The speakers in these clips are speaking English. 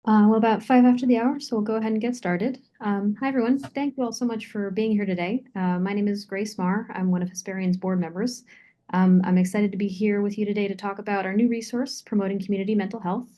Well, about 5 after the hour, so we'll go ahead and get started. Hi, everyone. Thank you all so much for being here today. My name is Grace Marr. I'm one of Hesperian's board members. I'm excited to be here with you today to talk about our new resource, Promoting Community Mental Health.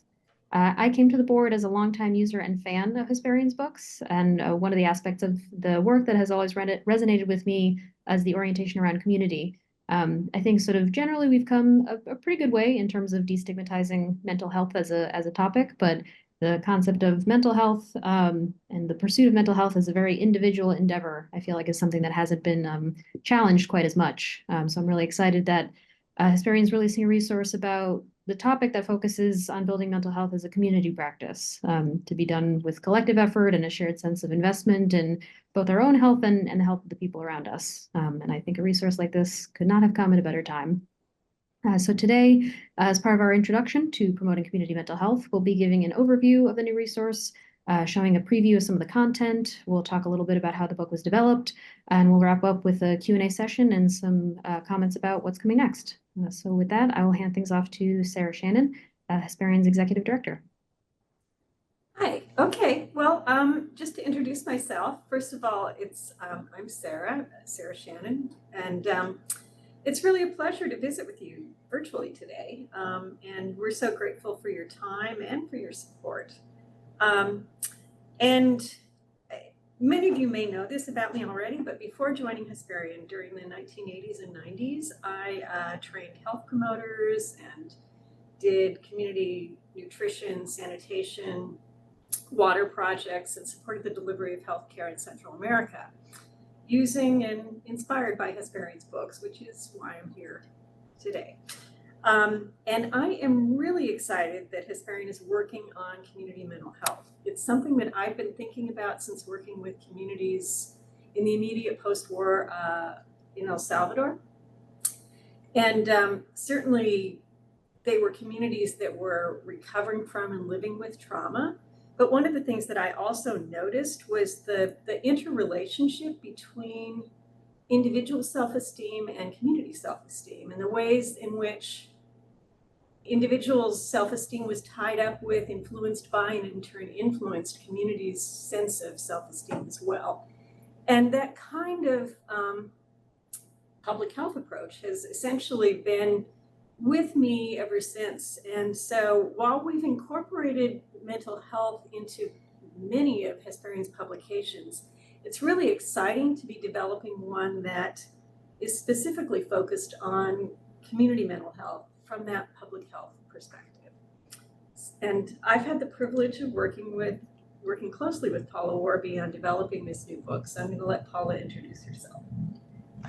I came to the board as a longtime user and fan of Hesperian's books, and one of the aspects of the work that has always resonated with me is the orientation around community. I think sort of generally we've come a pretty good way in terms of destigmatizing mental health as a topic, but the concept of mental health and the pursuit of mental health as a very individual endeavor, I feel like is something that hasn't been challenged quite as much. So I'm really excited that Hesperian is releasing a resource about the topic that focuses on building mental health as a community practice to be done with collective effort and a shared sense of investment in both our own health and the health of the people around us. And I think a resource like this could not have come at a better time. So today, as part of our introduction to promoting community mental health, we'll be giving an overview of the new resource, showing a preview of some of the content. We'll talk a little bit about how the book was developed, and we'll wrap up with a Q&A session and some comments about what's coming next. So with that, I will hand things off to Sarah Shannon, Hesperian's Executive Director. Hi. Okay. Well, just to introduce myself, first of all, I'm Sarah Shannon, and it's really a pleasure to visit with you virtually today. And we're so grateful for your time and for your support. And many of you may know this about me already, but before joining Hesperian during the 1980s and 90s, I trained health promoters and did community nutrition, sanitation, water projects, and supported the delivery of healthcare in Central America, using and inspired by Hesperian's books, which is why I'm here today. And I am really excited that Hesperian is working on community mental health. It's something that I've been thinking about since working with communities in the immediate post-war in El Salvador. And certainly they were communities that were recovering from and living with trauma. But one of the things that I also noticed was the interrelationship between individual self-esteem and community self-esteem, and the ways in which individuals' self-esteem was tied up with, influenced by, and in turn influenced communities' sense of self-esteem as well. And that kind of public health approach has essentially been with me ever since. And so while we've incorporated mental health into many of Hesperian's publications, it's really exciting to be developing one that is specifically focused on community mental health from that public health perspective. And I've had the privilege of working closely with Paula Worby on developing this new book. So I'm going to let Paula introduce herself.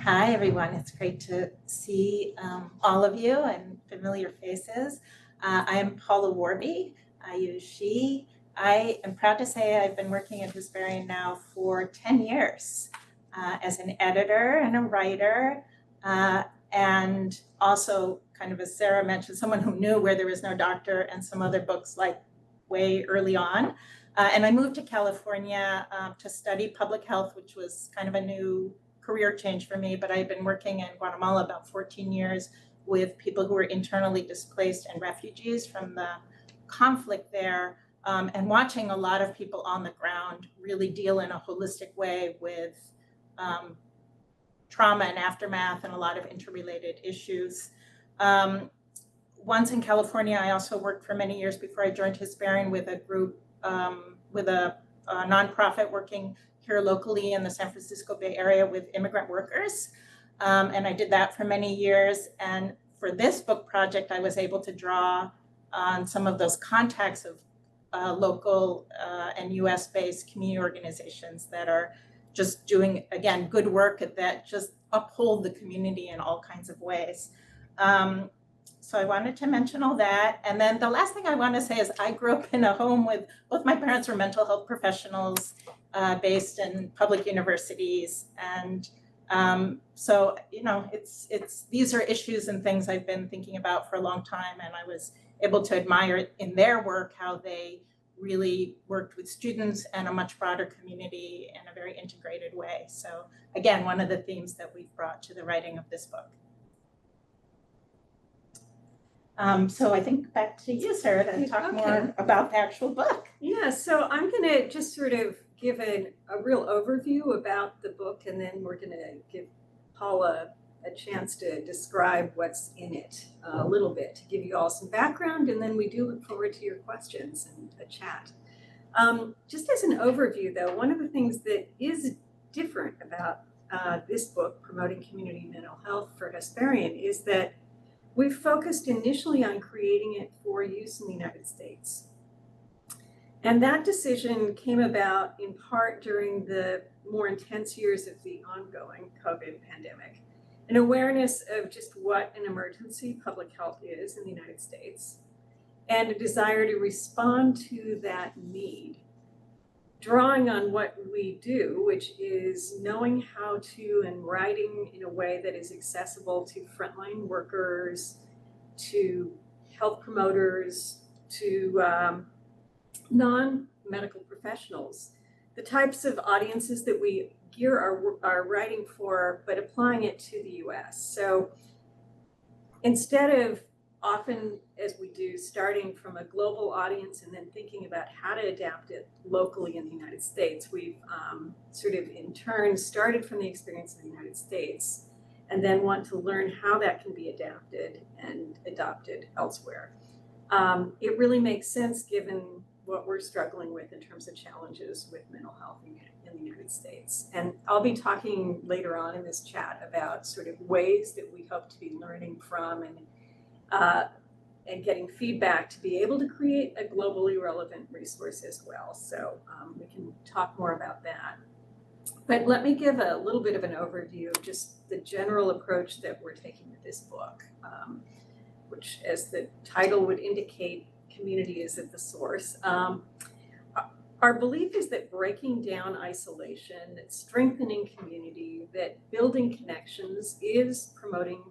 Hi, everyone. It's great to see all of you and familiar faces. I am Paula Worby. I use she. I am proud to say I've been working at Hesperian now for 10 years as an editor and a writer, and also, kind of as Sarah mentioned, someone who knew Where There Is No Doctor and some other books like way early on. And I moved to California to study public health, which was kind of a new career change for me, but I've been working in Guatemala about 14 years with people who are internally displaced and refugees from the conflict there, and watching a lot of people on the ground really deal in a holistic way with trauma and aftermath and a lot of interrelated issues. Once in California, I also worked for many years before I joined Hesperian with a group, with a nonprofit working here locally in the San Francisco Bay Area with immigrant workers. And I did that for many years. And for this book project, I was able to draw on some of those contacts of local and US-based community organizations that are just doing, again, good work that just uphold the community in all kinds of ways. So I wanted to mention all that. And then the last thing I want to say is I grew up in a home with both my parents were mental health professionals based in public universities. And so, you know, these are issues and things I've been thinking about for a long time. And I was able to admire in their work how they really worked with students and a much broader community in a very integrated way. So again, one of the themes that we've brought to the writing of this book. So I think back to you, Sarah, to talk Okay. more about the actual book. Yeah, so I'm going to just sort of give a real overview about the book, and then we're going to give Paula a chance to describe what's in it a little bit, to give you all some background, and then we do look forward to your questions and a chat. Just as an overview, though, one of the things that is different about this book, Promoting Community Mental Health for Hesperian, is that we've focused initially on creating it for use in the United States. And that decision came about in part during the more intense years of the ongoing COVID pandemic, an awareness of just what an emergency public health is in the United States, and a desire to respond to that need, drawing on what we do, which is knowing how to and writing in a way that is accessible to frontline workers, to health promoters, to non-medical professionals, the types of audiences that we gear our writing for, but applying it to the US. So instead of often, as we do, starting from a global audience and then thinking about how to adapt it locally in the United States, we've sort of in turn started from the experience of the United States and then want to learn how that can be adapted and adopted elsewhere. It really makes sense given what we're struggling with in terms of challenges with mental health in the United States. And I'll be talking later on in this chat about sort of ways that we hope to be learning from and getting feedback to be able to create a globally relevant resource as well. So we can talk more about that. But let me give a little bit of an overview of just the general approach that we're taking with this book, which, as the title would indicate, community is at the source. Our belief is that breaking down isolation, that strengthening community, that building connections is promoting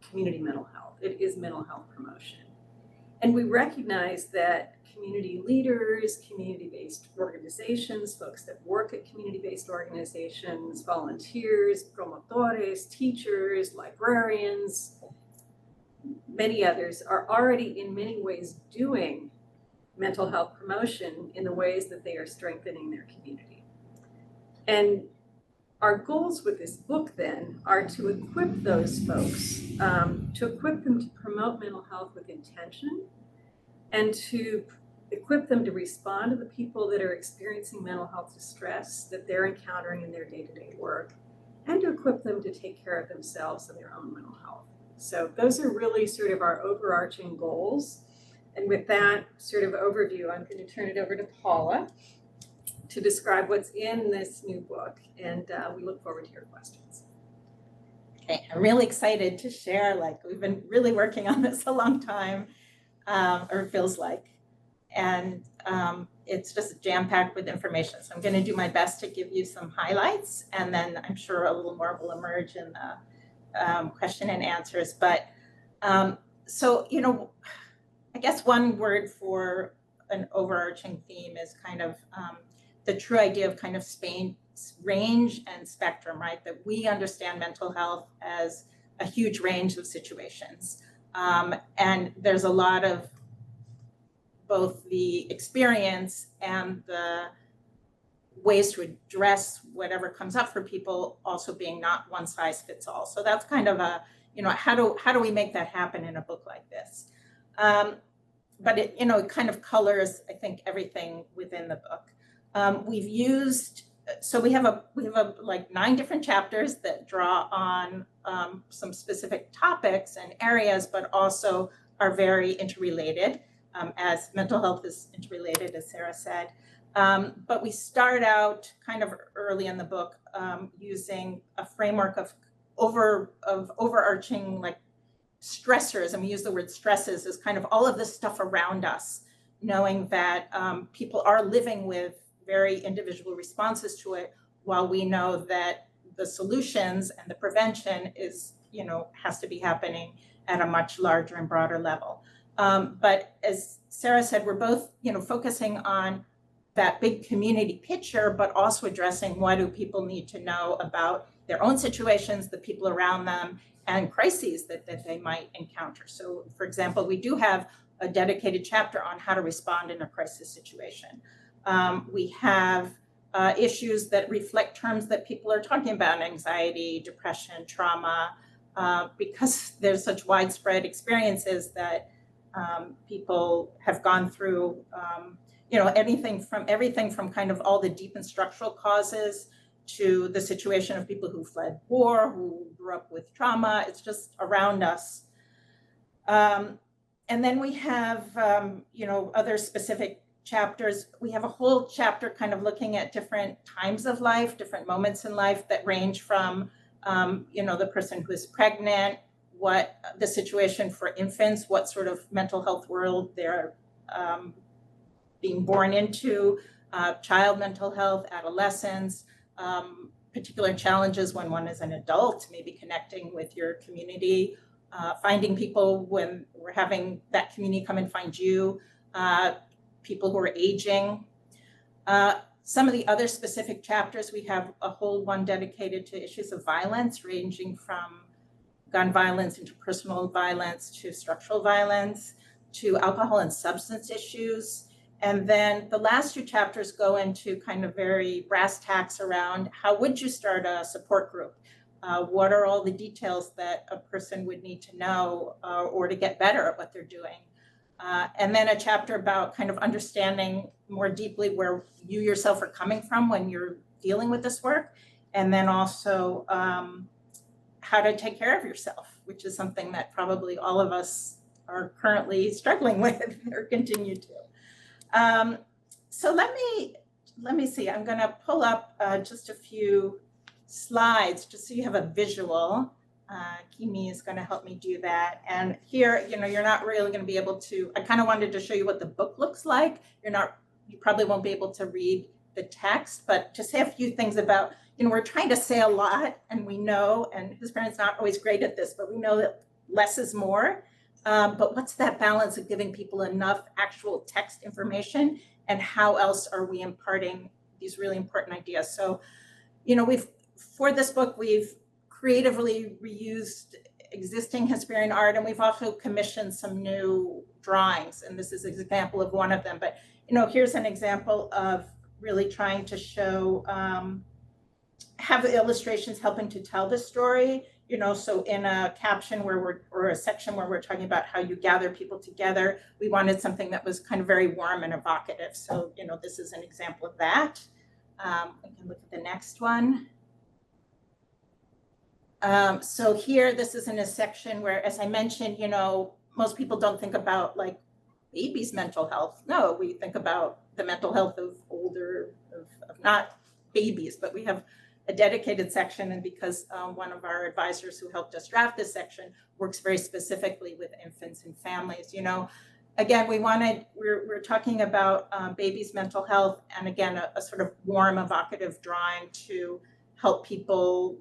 community mental health. It is mental health promotion. And we recognize that community leaders, community-based organizations, folks that work at community-based organizations, volunteers, promotores, teachers, librarians, many others are already in many ways doing mental health promotion in the ways that they are strengthening their community. And our goals with this book then are to equip those folks, to equip them to promote mental health with intention, and to equip them to respond to the people that are experiencing mental health distress that they're encountering in their day-to-day work, and to equip them to take care of themselves and their own mental health. So those are really sort of our overarching goals. And with that sort of overview, I'm going to turn it over to Paula to describe what's in this new book. And we look forward to your questions. Okay, I'm really excited to share. Like, we've been really working on this a long time, or it feels like. And it's just jam-packed with information. So I'm going to do my best to give you some highlights, and then I'm sure a little more will emerge in the question and answers. But so, you know, I guess one word for an overarching theme is kind of the true idea of kind of range and spectrum, right? That we understand mental health as a huge range of situations. And there's a lot of both the experience and the ways to address whatever comes up for people also being not one size fits all. So that's kind of a, you know, how do we make that happen in a book like this? But it, you know, it kind of colors, I think, everything within the book. We've used, so we have like 9 different chapters that draw on some specific topics and areas, but also are very interrelated, as mental health is interrelated, as Sarah said. But we start out kind of early in the book using a framework of overarching like stressors, and we use the word stresses as kind of all of this stuff around us, knowing that people are living with very individual responses to it, while we know that the solutions and the prevention is, you know, has to be happening at a much larger and broader level. But as Sarah said, we're both, you know, focusing on that big community picture, but also addressing what do people need to know about their own situations, the people around them, and crises that they might encounter. So for example, we do have a dedicated chapter on how to respond in a crisis situation. We have issues that reflect terms that people are talking about: anxiety, depression, trauma, because there's such widespread experiences that people have gone through, everything from kind of all the deep and structural causes to the situation of people who fled war, who grew up with trauma. It's just around us. And then we have, other specific chapters. We have a whole chapter kind of looking at different times of life, different moments in life that range from, the person who is pregnant, what the situation for infants, what sort of mental health world they're being born into, child mental health, adolescence, particular challenges when one is an adult, maybe connecting with your community, finding people when we're having that community come and find you, people who are aging. Some of the other specific chapters, we have a whole one dedicated to issues of violence, ranging from gun violence, interpersonal violence, to structural violence, to alcohol and substance issues. And then the last two chapters go into kind of very brass tacks around how would you start a support group? What are all the details that a person would need to know or to get better at what they're doing? And then a chapter about kind of understanding more deeply where you yourself are coming from when you're dealing with this work. And then also how to take care of yourself, which is something that probably all of us are currently struggling with or continue to. So let me see, I'm gonna pull up just a few slides just so you have a visual. Kimi is gonna help me do that. And here, you're not really gonna be able to, I kind of wanted to show you what the book looks like. You probably won't be able to read the text, but to say a few things about, we're trying to say a lot, and we know, and Hesperian's not always great at this, but we know that less is more. But what's that balance of giving people enough actual text information, and how else are we imparting these really important ideas? So, for this book, we've creatively reused existing Hesperian art, and we've also commissioned some new drawings, and this is an example of one of them. But, here's an example of really trying to show, have the illustrations helping to tell the story. So in a caption or a section where we're talking about how you gather people together, we wanted something that was kind of very warm and evocative. So, this is an example of that. We can look at the next one. So here, this is in a section where, as I mentioned, most people don't think about like babies' mental health. No, we think about the mental health of not babies, but we have a dedicated section, and because one of our advisors who helped us draft this section works very specifically with infants and families. Again, we're talking about babies' mental health, and again, a sort of warm, evocative drawing to help people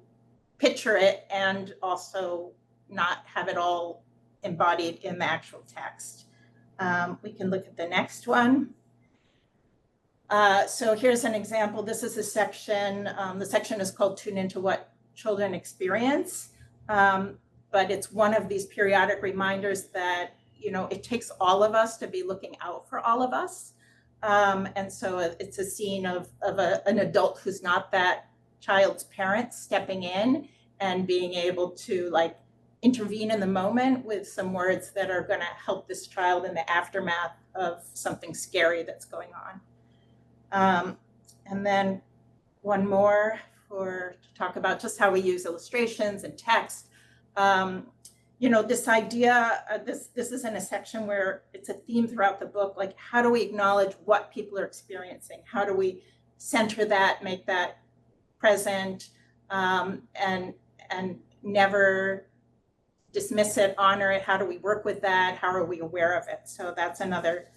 picture it and also not have it all embodied in the actual text. We can look at the next one. So here's an example. This is a section, the section is called Tune Into What Children Experience, but it's one of these periodic reminders that, it takes all of us to be looking out for all of us. And so it's a scene of an adult who's not that child's parent stepping in and being able to like intervene in the moment with some words that are gonna help this child in the aftermath of something scary that's going on. And then one more to talk about just how we use illustrations and text. This idea, this is in a section where it's a theme throughout the book, like how do we acknowledge what people are experiencing? How do we center that, make that present, and never dismiss it, honor it? How do we work with that? How are we aware of it? So that's another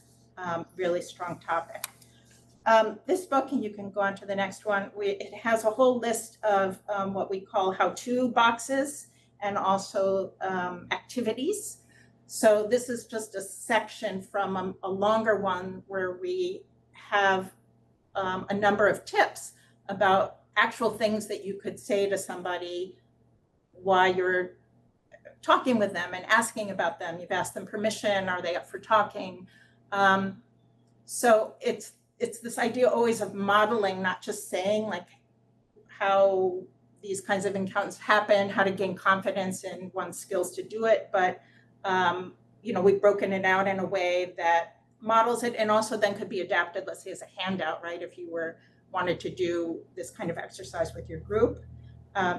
really strong topic. This book, and you can go on to the next one, it has a whole list of what we call how-to boxes and also activities. So this is just a section from a longer one where we have a number of tips about actual things that you could say to somebody while you're talking with them and asking about them. You've asked them permission, are they up for talking? So it's this idea always of modeling, not just saying like how these kinds of encounters happen, how to gain confidence in one's skills to do it, but we've broken it out in a way that models it and also then could be adapted, let's say as a handout, right? If you wanted to do this kind of exercise with your group.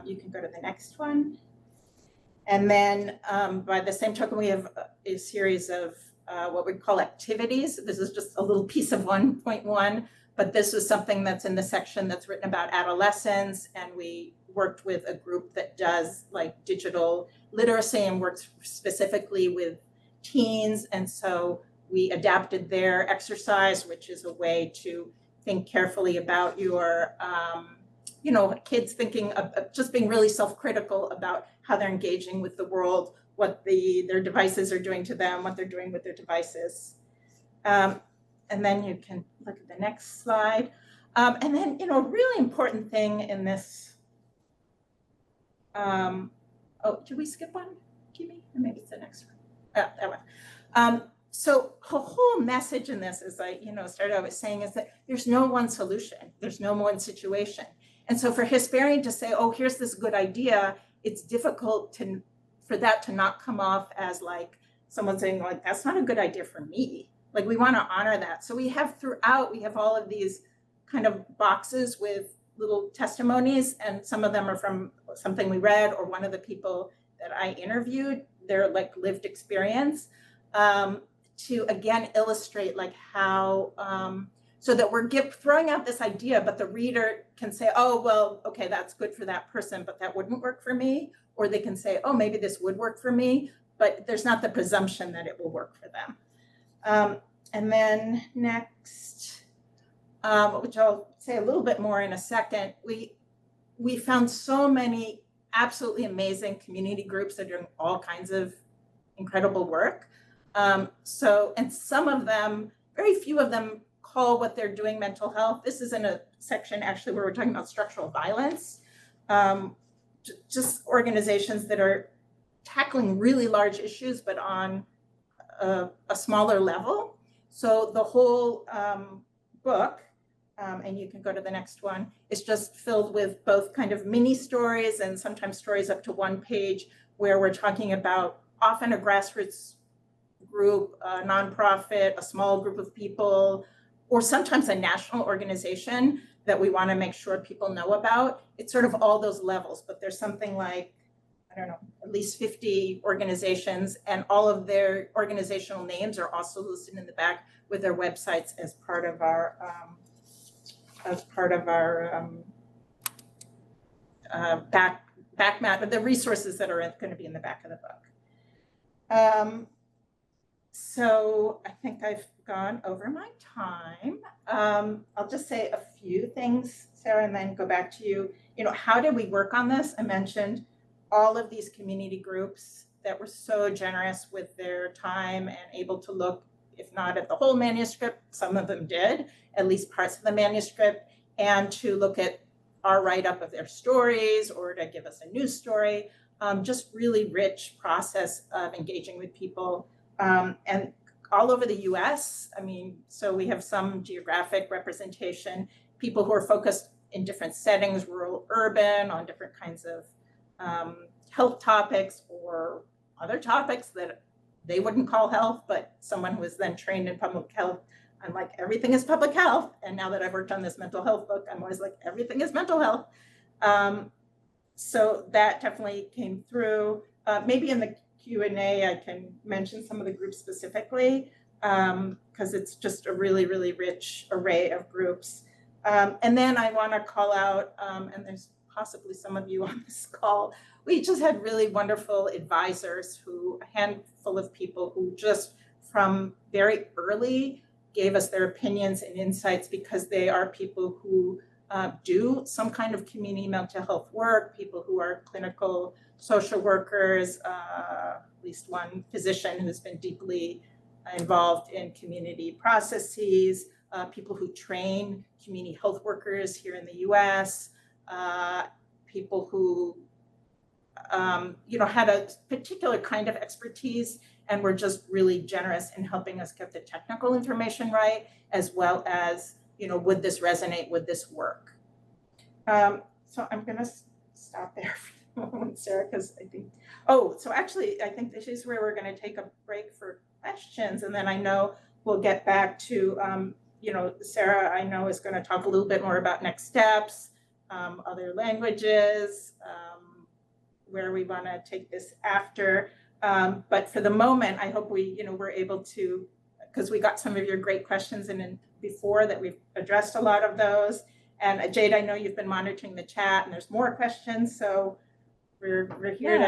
You can go to the next one. And then by the same token, we have a series of what we call activities. This is just a little piece of 1.1, but this is something that's in the section that's written about adolescence. And we worked with a group that does like digital literacy and works specifically with teens. And so we adapted their exercise, which is a way to think carefully about your, kids thinking of just being really self-critical about how they're engaging with the world, what their devices are doing to them, what they're doing with their devices. And then you can look at the next slide. And then, a really important thing in this, did we skip one, Kimi? Or maybe it's the next one. That one. So the whole message in this is like, started out with saying is that there's no one solution. There's no one situation. And so for Hesperian to say, oh, here's this good idea, it's difficult for that to not come off as like someone saying like, that's not a good idea for me. Like we want to honor that. So we have all of these kind of boxes with little testimonies, and some of them are from something we read or one of the people that I interviewed, their like lived experience, to again illustrate like how, so that we're throwing out this idea, but the reader can say, oh, well, okay, that's good for that person, but that wouldn't work for me. Or they can say, oh, maybe this would work for me, but there's not the presumption that it will work for them. And then next, which I'll say a little bit more in a second, we found so many absolutely amazing community groups that are doing all kinds of incredible work. And some of them, very few of them call what they're doing mental health. This is in a section actually where we're talking about structural violence. Just organizations that are tackling really large issues, but on a smaller level. So the whole book, and you can go to the next one, is just filled with both kind of mini stories and sometimes stories up to one page where we're talking about often a grassroots group, a nonprofit, a small group of people, or sometimes a national organization that we want to make sure people know about. It's sort of all those levels, but there's something like, I don't know, at least 50 organizations, and all of their organizational names are also listed in the back with their websites as part of our back mat, the resources that are going to be in the back of the book. So I think I've gone over my time. I'll just say a few things, Sarah, and then go back to you. How did we work on this? I mentioned all of these community groups that were so generous with their time and able to look, if not at the whole manuscript, some of them did, at least parts of the manuscript, and to look at our write-up of their stories or to give us a news story. Just really rich process of engaging with people. And all over the US, so we have some geographic representation, people who are focused in different settings, rural, urban, on different kinds of health topics or other topics that they wouldn't call health, but someone who was then trained in public health, I'm like, everything is public health. And now that I've worked on this mental health book, I'm always like, everything is mental health. So that definitely came through. Maybe in the Q&A, I can mention some of the groups specifically, because it's just a really, really rich array of groups. And then I want to call out, and there's possibly some of you on this call, we just had really wonderful advisors a handful of people who just from very early gave us their opinions and insights, because they are people who do some kind of community mental health work, people who are clinical social workers, at least one physician who's been deeply involved in community processes, people who train community health workers here in the US, people who had a particular kind of expertise and were just really generous in helping us get the technical information right, as well as, would this resonate, would this work? So I'm gonna stop there for a moment, Sarah, because I think, I think this is where we're gonna take a break for questions, and then I know we'll get back to, Sarah, I know, is gonna talk a little bit more about next steps, other languages, where we wanna take this after. But for the moment, I hope we're able to, because we got some of your great questions in before that we've addressed a lot of those. And Jade, I know you've been monitoring the chat and there's more questions, so we're here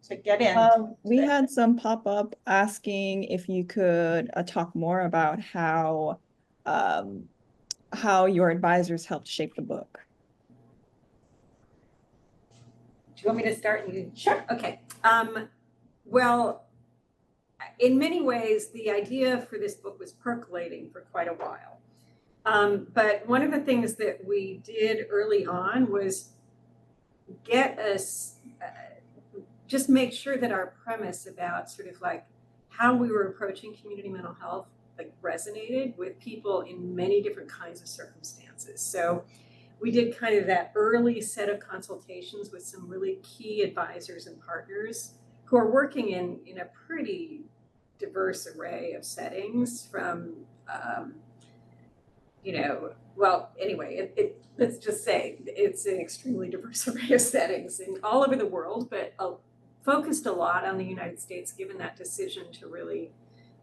to get in. We had some pop up asking if you could talk more about how your advisors helped shape the book. Do you want me to start? Sure. Okay. Well, in many ways, the idea for this book was percolating for quite a while. But one of the things that we did early on was get us, just make sure that our premise about sort of like how we were approaching community mental health like resonated with people in many different kinds of circumstances. So we did kind of that early set of consultations with some really key advisors and partners who are working in a pretty diverse array of settings from, let's just say it's an extremely diverse array of settings in all over the world, but focused a lot on the United States, given that decision to really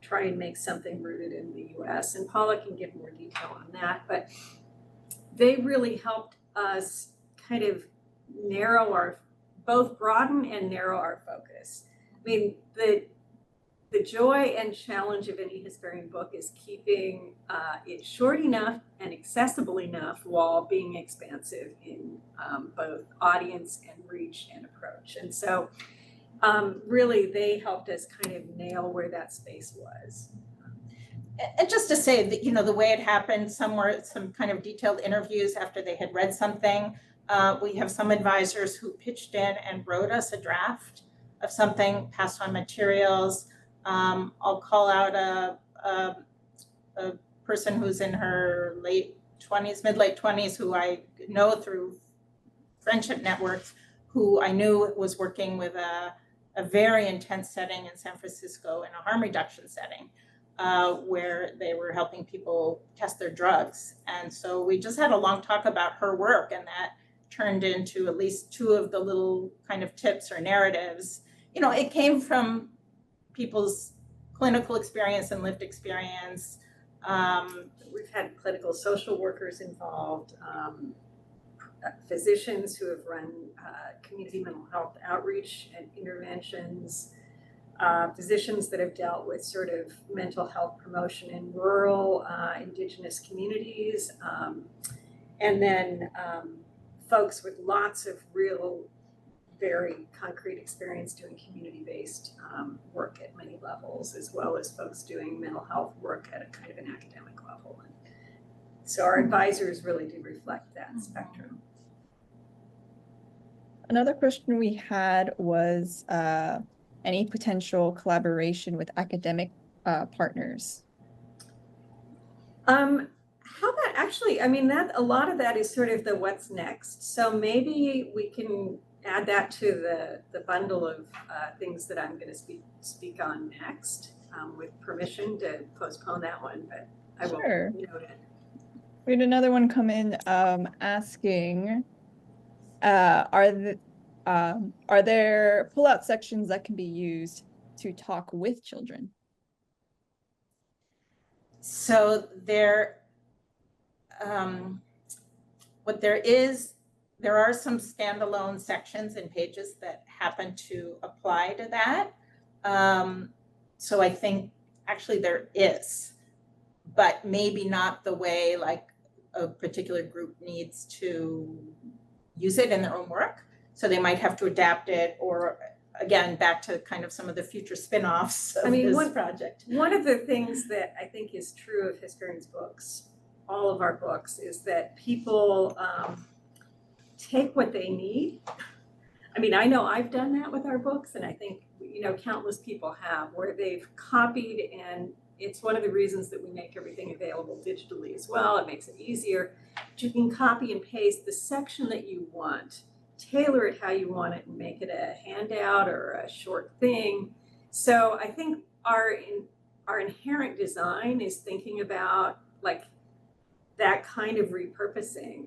try and make something rooted in the US. And Paula can give more detail on that, but they really helped us kind of both broaden and narrow our focus. I mean, the joy and challenge of any Hesperian book is keeping it short enough and accessible enough while being expansive in both audience and reach and approach. And so really they helped us kind of nail where that space was. And just to say that, the way it happened, some kind of detailed interviews after they had read something. We have some advisors who pitched in and wrote us a draft of something, passed on materials. I'll call out a person who's in her mid-late 20s, who I know through friendship networks, who I knew was working with a very intense setting in San Francisco in a harm reduction setting, where they were helping people test their drugs. And so we just had a long talk about her work, and that turned into at least two of the little kind of tips or narratives. It came from people's clinical experience and lived experience. We've had clinical social workers involved, physicians who have run community mental health outreach and interventions, physicians that have dealt with sort of mental health promotion in rural indigenous communities, and then folks with lots of real, very concrete experience doing community-based work at many levels, as well as folks doing mental health work at a kind of an academic level. And so our advisors really do reflect that spectrum. Another question we had was any potential collaboration with academic partners? How about actually, that a lot of that is sort of the what's next. So maybe we can add that to the bundle of things that I'm going to speak on next, with permission to postpone that one, but I will note it. We had another one come in asking, are there pull-out sections that can be used to talk with children? So there are some standalone sections and pages that happen to apply to that. So I think actually there is, but maybe not the way like a particular group needs to use it in their own work. So they might have to adapt it, or again, back to kind of some of the future spin-offs of this project. One of the things that I think is true of Hesperian's books, all of our books, is that people take what they need. I mean, I know I've done that with our books, and I think, you know, countless people have, where they've copied, and it's one of the reasons that we make everything available digitally as well. It makes it easier. But you can copy and paste the section that you want, tailor it how you want it, and make it a handout or a short thing. So I think our inherent design is thinking about like that kind of repurposing.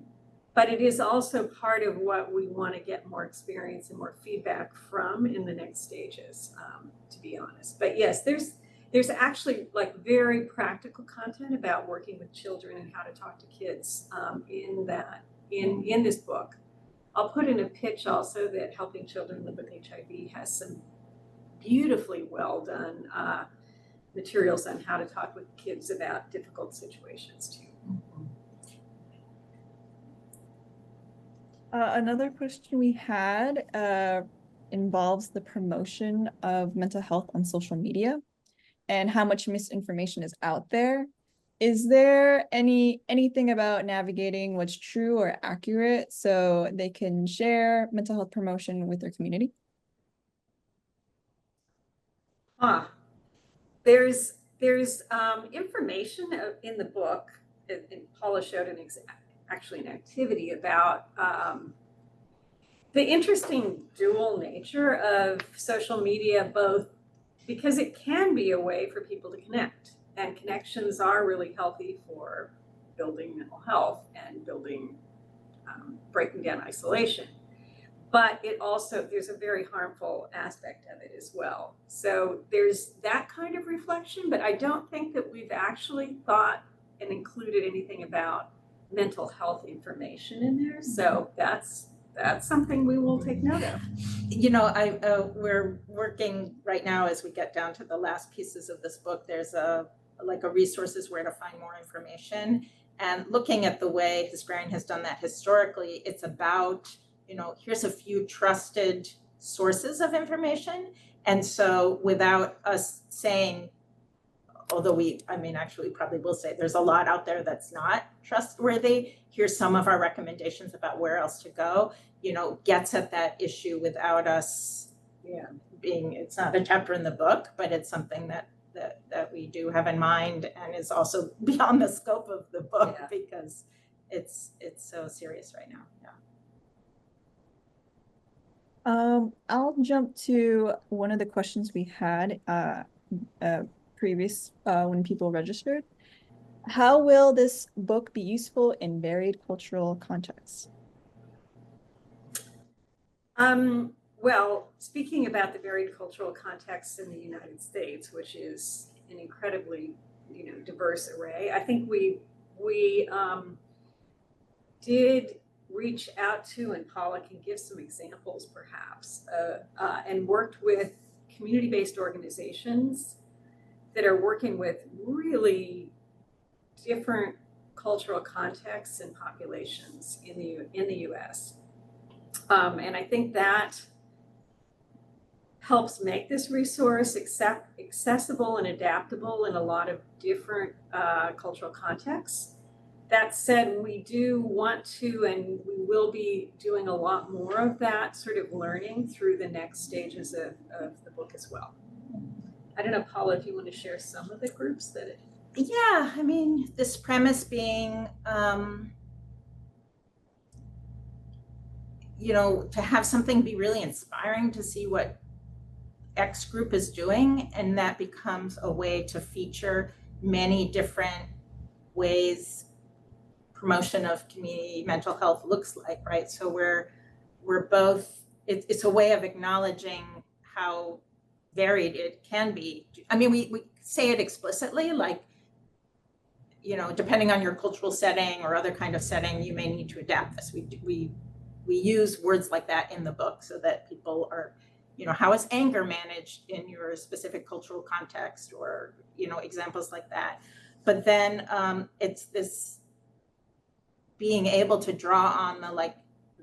But it is also part of what we want to get more experience and more feedback from in the next stages, to be honest. But yes, there's actually like very practical content about working with children and how to talk to kids in this book. I'll put in a pitch also that Helping Children Live with HIV has some beautifully well done materials on how to talk with kids about difficult situations too. Another question we had involves the promotion of mental health on social media and how much misinformation is out there. Is there anything about navigating what's true or accurate so they can share mental health promotion with their community? There's information in the book, and Paula showed actually an activity about the interesting dual nature of social media, both because it can be a way for people to connect, and connections are really healthy for building mental health and building breaking down isolation. But there's a very harmful aspect of it as well. So there's that kind of reflection, but I don't think that we've actually thought and included anything about mental health information in there. So that's something we will take note of. You know, we're working right now as we get down to the last pieces of this book. There's a resources where to find more information, and looking at the way Hesperian has done that historically, it's about, you know, here's a few trusted sources of information. And so without us saying, although actually probably will say there's a lot out there that's not trustworthy, here's some of our recommendations about where else to go, you know, gets at that issue without us it's not a chapter in the book, but it's something that we do have in mind, and is also beyond the scope of the book because it's so serious right now. I'll jump to one of the questions we had previous when people registered. How will this book be useful in varied cultural contexts? Well, speaking about the varied cultural context in the United States, which is an incredibly, you know, diverse array, I think we did reach out to, and Paula can give some examples perhaps, and worked with community-based organizations that are working with really different cultural contexts and populations in the US. And I think that helps make this resource accessible and adaptable in a lot of different cultural contexts. That said, we do want to, and we will be doing a lot more of that sort of learning through the next stages of the book as well. I don't know, Paula, if you want to share some of the groups that it... Yeah, I mean, this premise being, you know, to have something be really inspiring to see what X group is doing, and that becomes a way to feature many different ways promotion of community mental health looks like, right? So we're both, it's a way of acknowledging how varied it can be. I mean, we say it explicitly, like, you know, depending on your cultural setting or other kind of setting, you may need to adapt this. We use words like that in the book so that people are, you know, how is anger managed in your specific cultural context, or, you know, examples like that. But then it's this being able to draw on the like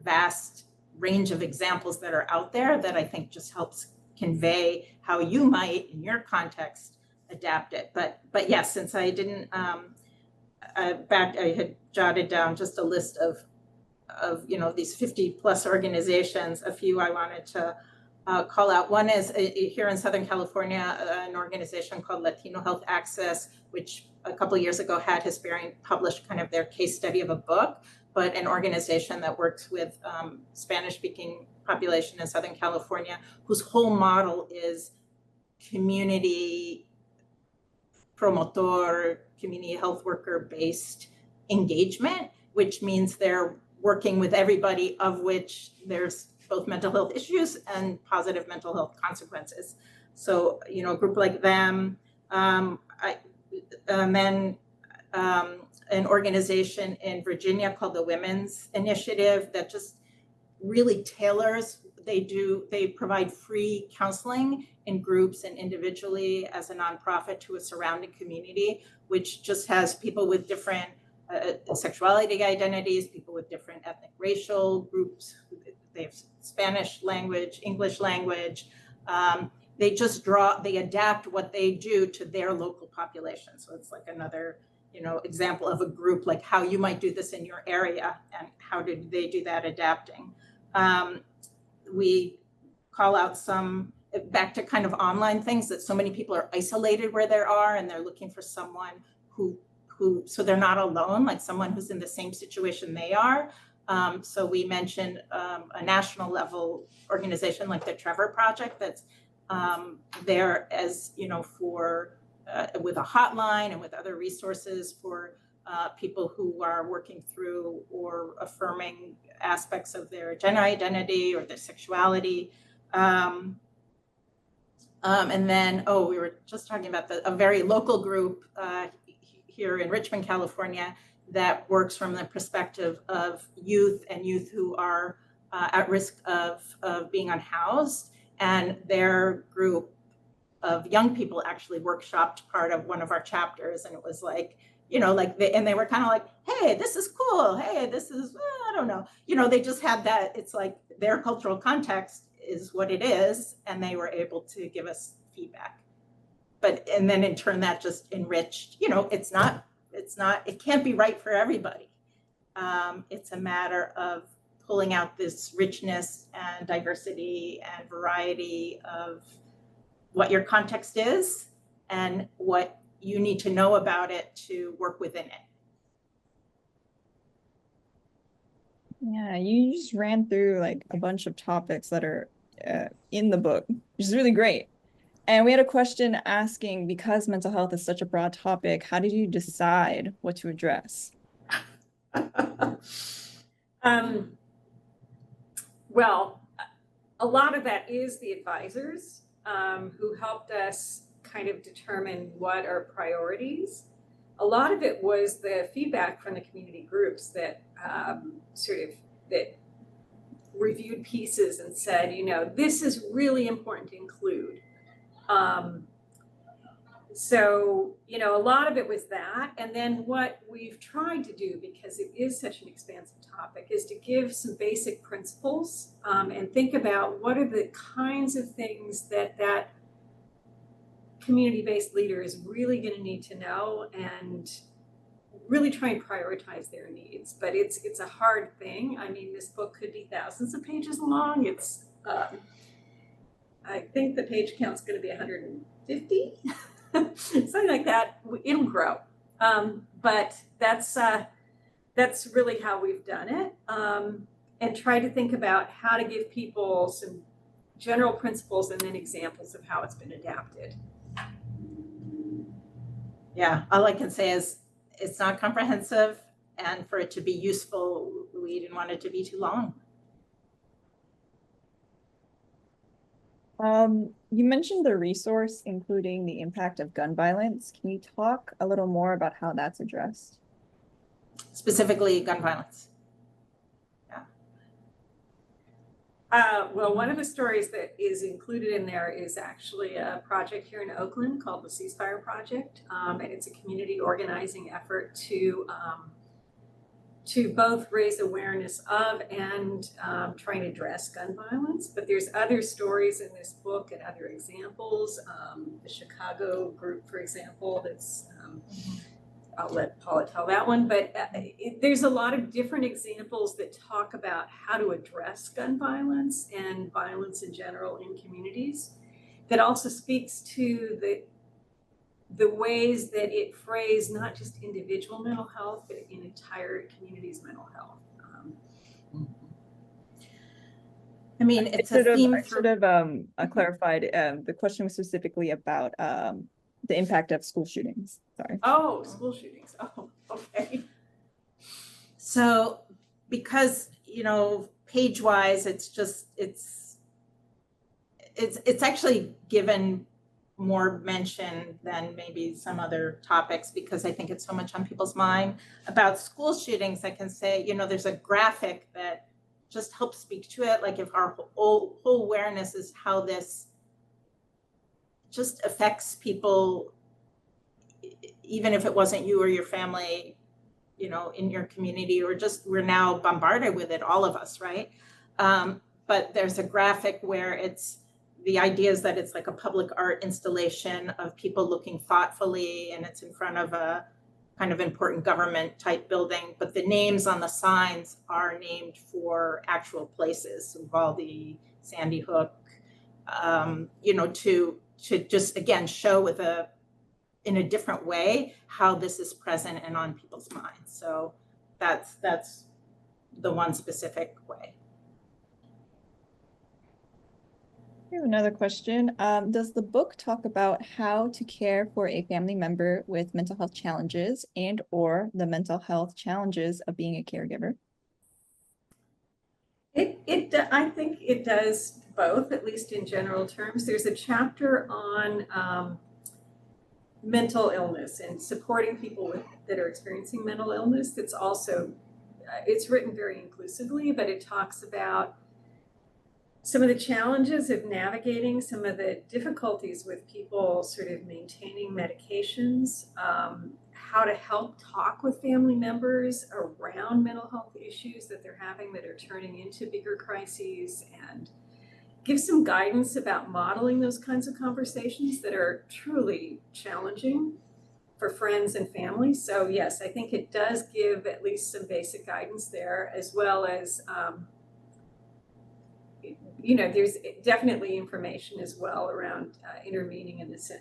vast range of examples that are out there that I think just helps convey how you might in your context adapt it. But yes, since I didn't I had jotted down just a list of these 50 plus organizations, a few I wanted to call out. One is here in Southern California, an organization called Latino Health Access, which a couple of years ago had Hesperian publish kind of their case study of a book, but an organization that works with Spanish-speaking population in Southern California, whose whole model is community promotor, community health worker based engagement, which means they're working with everybody, of which there's both mental health issues and positive mental health consequences. So, a group like them, then an organization in Virginia called the Women's Initiative that just really tailors. They provide free counseling in groups and individually as a nonprofit to a surrounding community, which just has people with different sexuality identities, people with different ethnic, racial groups. They have Spanish language, English language. They adapt what they do to their local population. So it's like another, example of a group, like how you might do this in your area and how did they do that adapting. We call out some, back to kind of online things, that so many people are isolated where they are and they're looking for someone who so they're not alone, like someone who's in the same situation they are. So we mentioned a national level organization like the Trevor Project that's there as, for with a hotline and with other resources for people who are working through or affirming aspects of their gender identity or their sexuality. And then, we were just talking about a very local group here in Richmond, California, that works from the perspective of youth and youth who are at risk of being unhoused. And their group of young people actually workshopped part of one of our chapters. And it was like, and they were kind of like, hey, this is cool. Hey, this is, I don't know. They just had that, it's like their cultural context is what it is. And they were able to give us feedback. And then in turn that just enriched, it can't be right for everybody. It's a matter of pulling out this richness and diversity and variety of what your context is and what you need to know about it to work within it. Yeah, you just ran through like a bunch of topics that are in the book, which is really great. And we had a question asking, because mental health is such a broad topic, how did you decide what to address? Well, a lot of that is the advisors who helped us kind of determine what are priorities. A lot of it was the feedback from the community groups that that reviewed pieces and said, this is really important to include. So, a lot of it was that. And then what we've tried to do, because it is such an expansive topic, is to give some basic principles and think about what are the kinds of things that community-based leader is really going to need to know and really try and prioritize their needs. But it's a hard thing. I mean, this book could be thousands of pages long. It's I think the page count's going to be 150, something like that. It'll grow, but that's really how we've done it, and try to think about how to give people some general principles and then examples of how it's been adapted. Yeah, all I can say is it's not comprehensive, and for it to be useful, we didn't want it to be too long. You mentioned the resource, including the impact of gun violence. Can you talk a little more about how that's addressed? Specifically, gun violence. Yeah. Well, one of the stories that is included in there is actually a project here in Oakland called the Ceasefire Project. And it's a community organizing effort to both raise awareness of and try and address gun violence. But there's other stories in this book and other examples. The Chicago group, for example, that's I'll let Paula tell that one, but there's a lot of different examples that talk about how to address gun violence and violence in general in communities. That also speaks to the ways that it frays not just individual mental health, but in entire communities' mental health. I mean, it's a theme I should have clarified. The question was specifically about the impact of school shootings. Sorry. Oh, school shootings. Oh, okay. So because, you know, page-wise, it's actually given more mention than maybe some other topics, because I think it's so much on people's mind. About school shootings, I can say, you know, there's a graphic that just helps speak to it. Like if our whole awareness is how this just affects people, even if it wasn't you or your family, you know, in your community, or just we're now bombarded with it, all of us, right? But there's a graphic where it's the idea is that it's like a public art installation of people looking thoughtfully, and it's in front of a kind of important government type building, but the names on the signs are named for actual places, Uvalde, Sandy Hook, you know, to just again show with in a different way how this is present and on people's minds. So that's the one specific way. I have another question. Does the book talk about how to care for a family member with mental health challenges and or the mental health challenges of being a caregiver? I think it does both, at least in general terms. There's a chapter on mental illness and supporting people that are experiencing mental illness. That's also, it's written very inclusively, but it talks about some of the challenges of navigating some of the difficulties with people sort of maintaining medications, how to help talk with family members around mental health issues that they're having that are turning into bigger crises, and give some guidance about modeling those kinds of conversations that are truly challenging for friends and family. So yes, I think it does give at least some basic guidance there, as well as you know, there's definitely information as well around intervening in this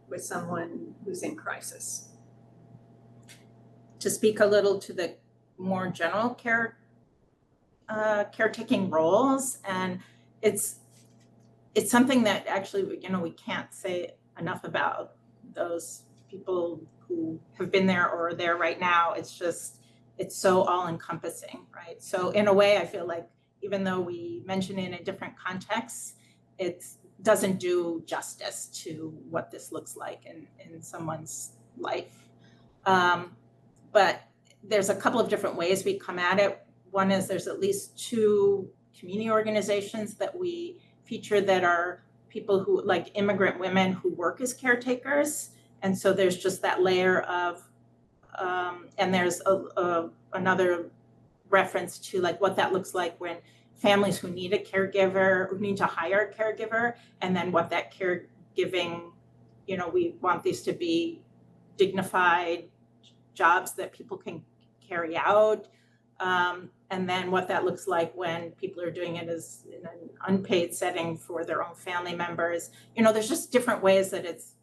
with someone who's in crisis. To speak a little to the more general caretaking roles, and it's something that actually, you know, we can't say enough about those people who have been there or are there right now. It's so all encompassing, right? So in a way, I feel like even though we mention it in different contexts, it doesn't do justice to what this looks like in someone's life. But there's a couple of different ways we come at it. One is there's at least 2 community organizations that we feature that are people who, like immigrant women who work as caretakers. And so there's just that layer of, and there's another reference to like what that looks like when families who need a caregiver, who need to hire a caregiver, and then what that caregiving, you know, we want these to be dignified jobs that people can carry out. And then what that looks like when people are doing it as in an unpaid setting for their own family members. You know, there's just different ways that it's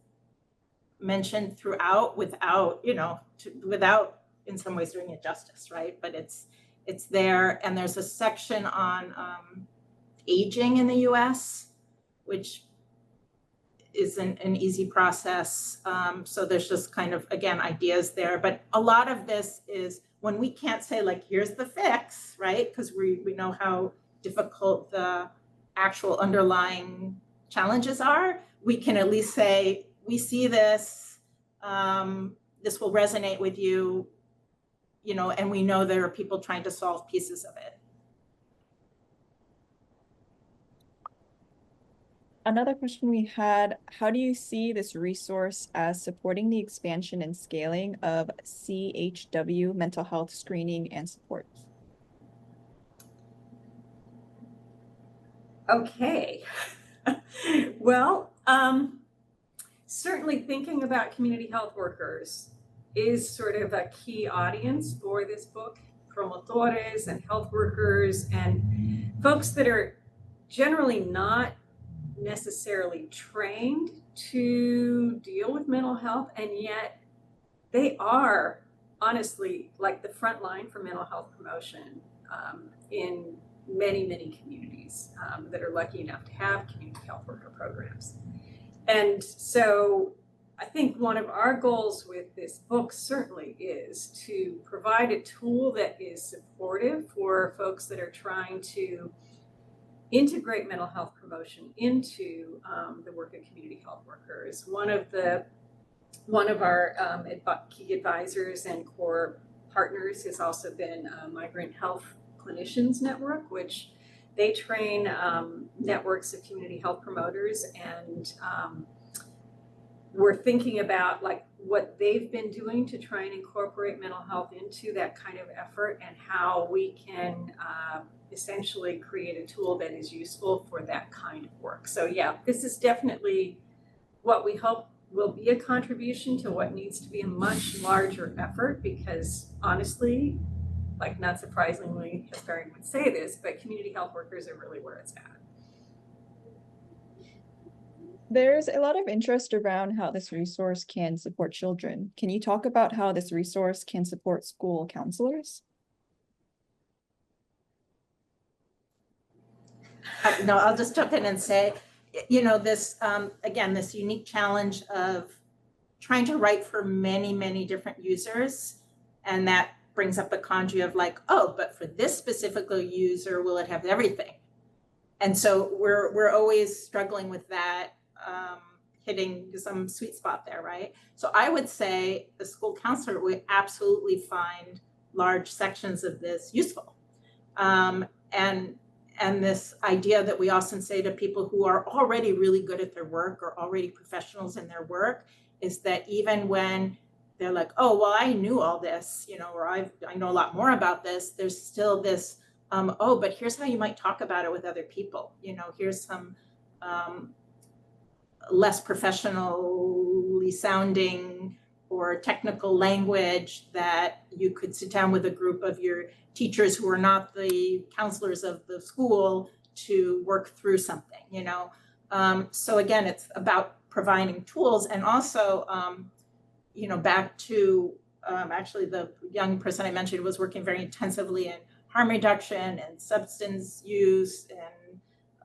mentioned throughout without, you know, without in some ways doing it justice, right? But it's there. And there's a section on aging in the US, which isn't an easy process. So there's just kind of, again, ideas there. But a lot of this is when we can't say like, here's the fix, right? Because we know how difficult the actual underlying challenges are. We can at least say, we see this, this will resonate with you, you know, and we know there are people trying to solve pieces of it. Another question we had, how do you see this resource as supporting the expansion and scaling of CHW mental health screening and support? Okay. Well, certainly thinking about community health workers is sort of a key audience for this book, promotores and health workers and folks that are generally not necessarily trained to deal with mental health, and yet they are honestly like the front line for mental health promotion in many, many communities that are lucky enough to have community health worker programs. And so I think one of our goals with this book certainly is to provide a tool that is supportive for folks that are trying to integrate mental health promotion into the work of community health workers. One of our key advisors and core partners has also been Migrant Health Clinicians Network, which they train networks of community health promoters, and we're thinking about like what they've been doing to try and incorporate mental health into that kind of effort, and how we can essentially create a tool that is useful for that kind of work. So yeah, this is definitely what we hope will be a contribution to what needs to be a much larger effort, because honestly, like not surprisingly, Hesperian would say this, but community health workers are really where it's at. There's a lot of interest around how this resource can support children. Can you talk about how this resource can support school counselors? No, I'll just jump in and say, you know, this, again, this unique challenge of trying to write for many, many different users. And that brings up the quandary of like, oh, but for this specific user, will it have everything? And so we're always struggling with that, hitting some sweet spot there, right? So I would say the school counselor would absolutely find large sections of this useful. And this idea that we often say to people who are already really good at their work or already professionals in their work is that even when they're like, oh, well, I knew all this, you know, or I know a lot more about this, there's still this, oh, but here's how you might talk about it with other people. You know, here's some less professionally sounding or technical language that you could sit down with a group of your teachers who are not the counselors of the school to work through something, you know? So again, it's about providing tools, and also, you know, back to actually the young person I mentioned was working very intensively in harm reduction and substance use and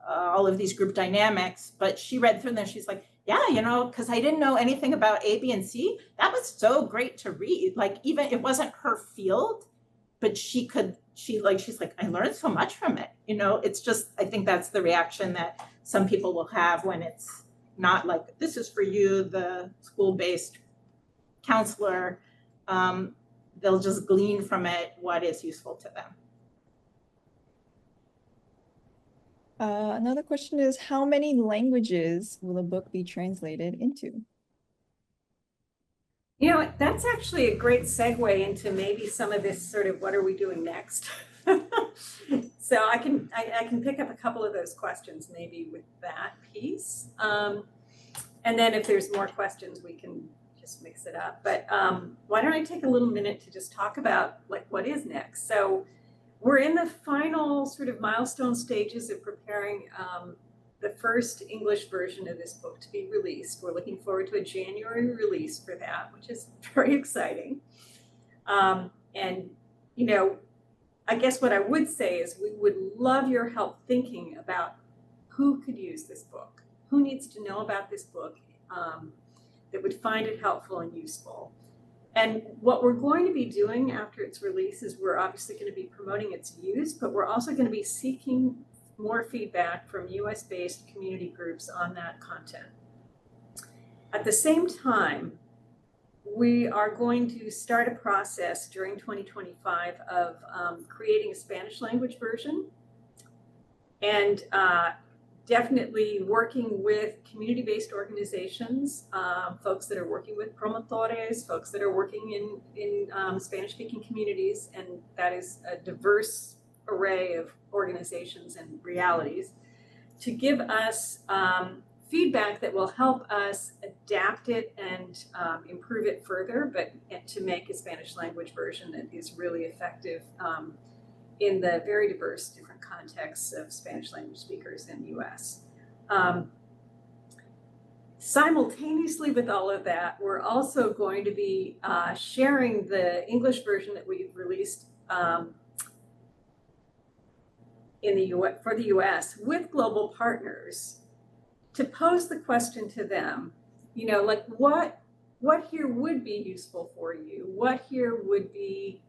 all of these group dynamics, but she read through them, she's like, yeah, you know, because I didn't know anything about A, B, and C. That was so great to read. Like, even it wasn't her field, but she's like, I learned so much from it. You know, it's just, I think that's the reaction that some people will have when it's not like, this is for you, the school-based counselor. They'll just glean from it what is useful to them. Another question is, how many languages will the book be translated into? You know, that's actually a great segue into maybe some of this sort of what are we doing next? So I can pick up a couple of those questions maybe with that piece. And then if there's more questions, we can just mix it up. But why don't I take a little minute to just talk about like what is next? So we're in the final sort of milestone stages of preparing the first English version of this book to be released. We're looking forward to a January release for that, which is very exciting. And, you know, I guess what I would say is we would love your help thinking about who could use this book, who needs to know about this book that would find it helpful and useful. And what we're going to be doing after its release is we're obviously going to be promoting its use, but we're also going to be seeking more feedback from US-based community groups on that content. At the same time, we are going to start a process during 2025 of creating a Spanish language version, and definitely working with community-based organizations, folks that are working with promotores, folks that are working in Spanish-speaking communities, and that is a diverse array of organizations and realities, to give us feedback that will help us adapt it and improve it further, but to make a Spanish language version that is really effective in the very diverse different contexts of Spanish language speakers in the US. Simultaneously with all of that, we're also going to be sharing the English version that we've released in the for the US with global partners to pose the question to them, you know, like what here would be useful for you? What here would be,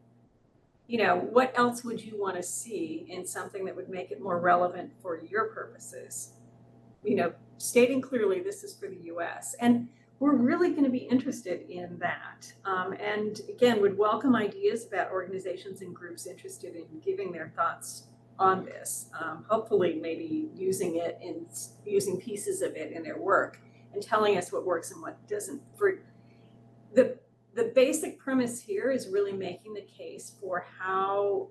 you know, what else would you want to see in something that would make it more relevant for your purposes? You know, stating clearly this is for the US. And we're really going to be interested in that. And again, would welcome ideas about organizations and groups interested in giving their thoughts on this. Hopefully maybe using pieces of it in their work and telling us what works and what doesn't. For the basic premise here is really making the case for how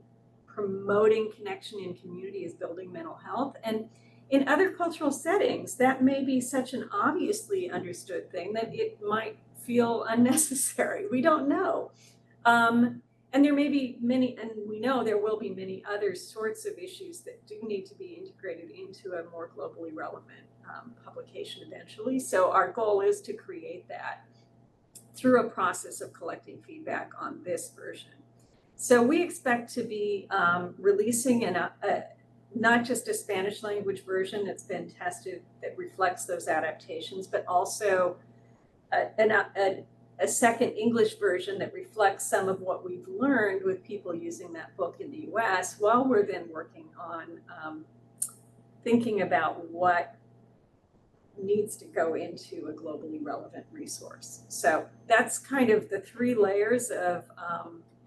promoting connection in community is building mental health. And in other cultural settings, that may be such an obviously understood thing that it might feel unnecessary. We don't know. And there may be many, and we know there will be many other sorts of issues that do need to be integrated into a more globally relevant publication eventually. So our goal is to create that through a process of collecting feedback on this version. So we expect to be releasing not just a Spanish language version that's been tested that reflects those adaptations, but also a second English version that reflects some of what we've learned with people using that book in the US, while we're then working on thinking about what needs to go into a globally relevant resource. So that's kind of the three layers of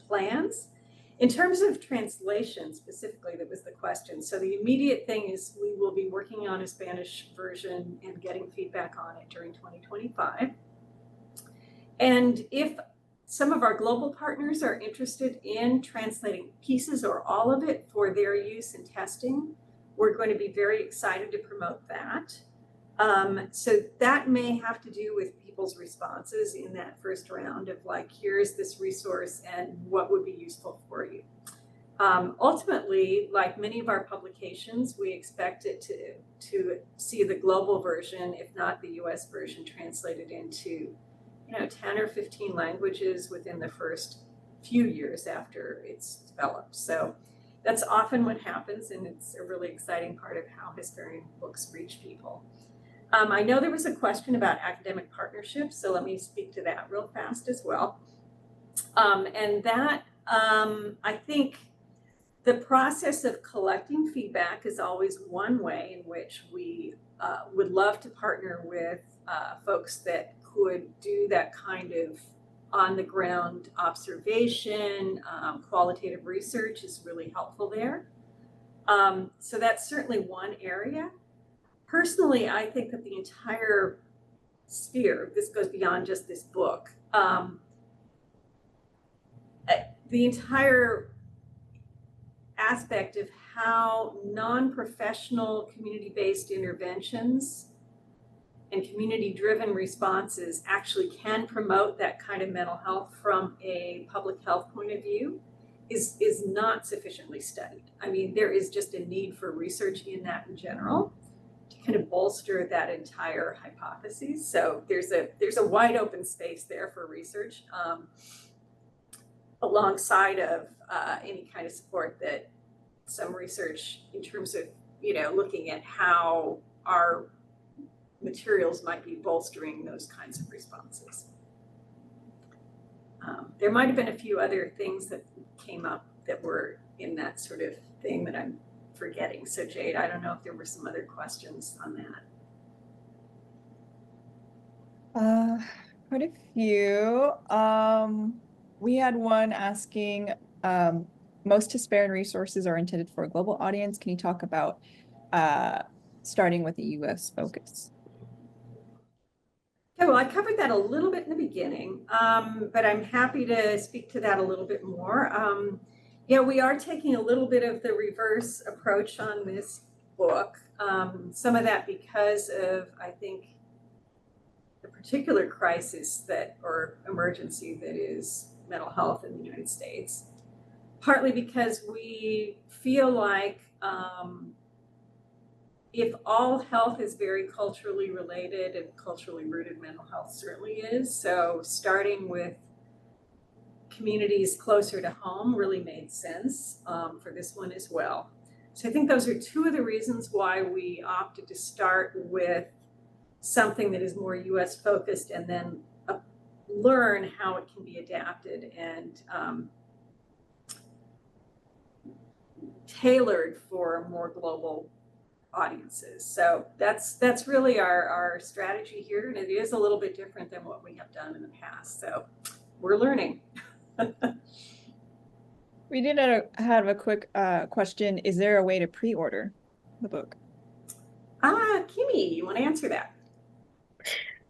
plans. In terms of translation specifically, that was the question. So the immediate thing is we will be working on a Spanish version and getting feedback on it during 2025. And if some of our global partners are interested in translating pieces or all of it for their use in testing, we're going to be very excited to promote that. So that may have to do with people's responses in that first round of like, here's this resource and what would be useful for you. Ultimately, like many of our publications, we expect it to see the global version, if not the US version, translated into 10 or 15 languages within the first few years after it's developed. So that's often what happens, and it's a really exciting part of how Hesperian books reach people. I know there was a question about academic partnerships, so let me speak to that real fast as well. And that, I think the process of collecting feedback is always one way in which we would love to partner with folks that could do that kind of on-the-ground observation. Qualitative research is really helpful there. So that's certainly one area. Personally, I think that the entire sphere, this goes beyond just this book, the entire aspect of how non-professional community-based interventions and community-driven responses actually can promote that kind of mental health from a public health point of view is not sufficiently studied. I mean, there is just a need for research in that in general to kind of bolster that entire hypothesis. So there's a wide open space there for research alongside of any kind of support that some research in terms of, looking at how our materials might be bolstering those kinds of responses. There might have been a few other things that came up that were in that sort of thing that I'm forgetting. So Jade, I don't know if there were some other questions on that. Quite a few. We had one asking, most Hesperian resources are intended for a global audience. Can you talk about starting with the US focus? Okay, well, I covered that a little bit in the beginning, but I'm happy to speak to that a little bit more. Yeah, we are taking a little bit of the reverse approach on this book. Some of that because of, I think, the particular crisis that, or emergency that is mental health in the United States. Partly because we feel like if all health is very culturally related, and culturally rooted mental health certainly is, so starting with communities closer to home really made sense for this one as well. So I think those are two of the reasons why we opted to start with something that is more US focused, and then learn how it can be adapted and tailored for more global audiences. So that's really our strategy here, and it is a little bit different than what we have done in the past. So we're learning. We did have a quick question. Is there a way to pre-order the book? Kimmy, you want to answer that?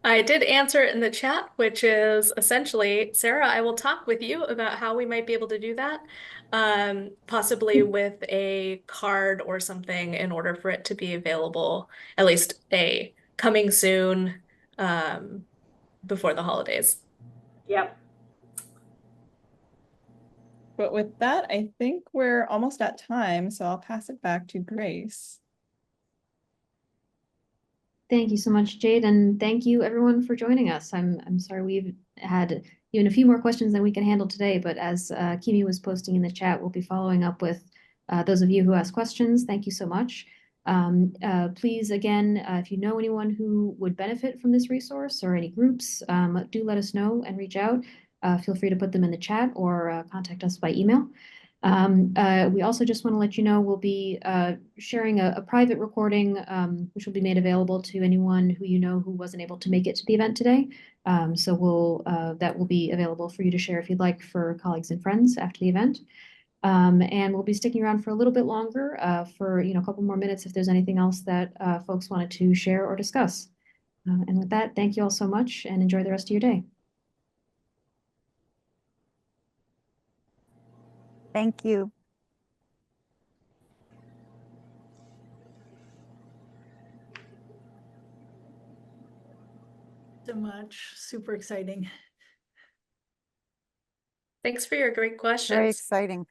I did answer it in the chat, which is essentially, Sarah, I will talk with you about how we might be able to do that, possibly with a card or something in order for it to be available, at least a coming soon before the holidays. Yep. But with that, I think we're almost at time, so I'll pass it back to Grace. Thank you so much, Jade, and thank you everyone for joining us. I'm sorry we've had even a few more questions than we can handle today, but as Kimi was posting in the chat, we'll be following up with those of you who asked questions. Thank you so much. Please, again, if you know anyone who would benefit from this resource or any groups, do let us know and reach out. Feel free to put them in the chat or contact us by email. We also just want to let you know we'll be sharing a private recording, which will be made available to anyone who you know who wasn't able to make it to the event today. So that will be available for you to share if you'd like for colleagues and friends after the event. And we'll be sticking around for a little bit longer for a couple more minutes if there's anything else that folks wanted to share or discuss. And with that, thank you all so much and enjoy the rest of your day. Thank you. So much. Super exciting. Thanks for your great questions. Very exciting.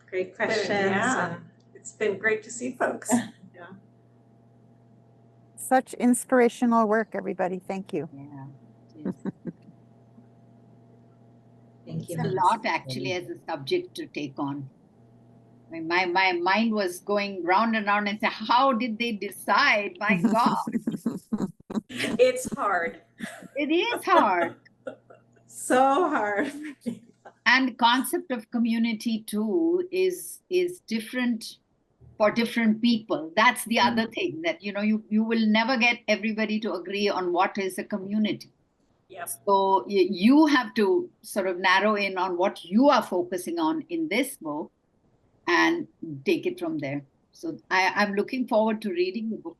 Great questions. Yeah, it's been great to see folks. Yeah. Such inspirational work, everybody. Thank you. Yeah. Thank you. It's a lot actually as a subject to take on. I mean, my mind was going round and round and say, how did they decide? My God. It's hard. It is hard. So hard. And the concept of community too is different for different people. That's the other thing, that you will never get everybody to agree on what is a community. Yes. So you have to sort of narrow in on what you are focusing on in this book and take it from there. So I'm looking forward to reading the book.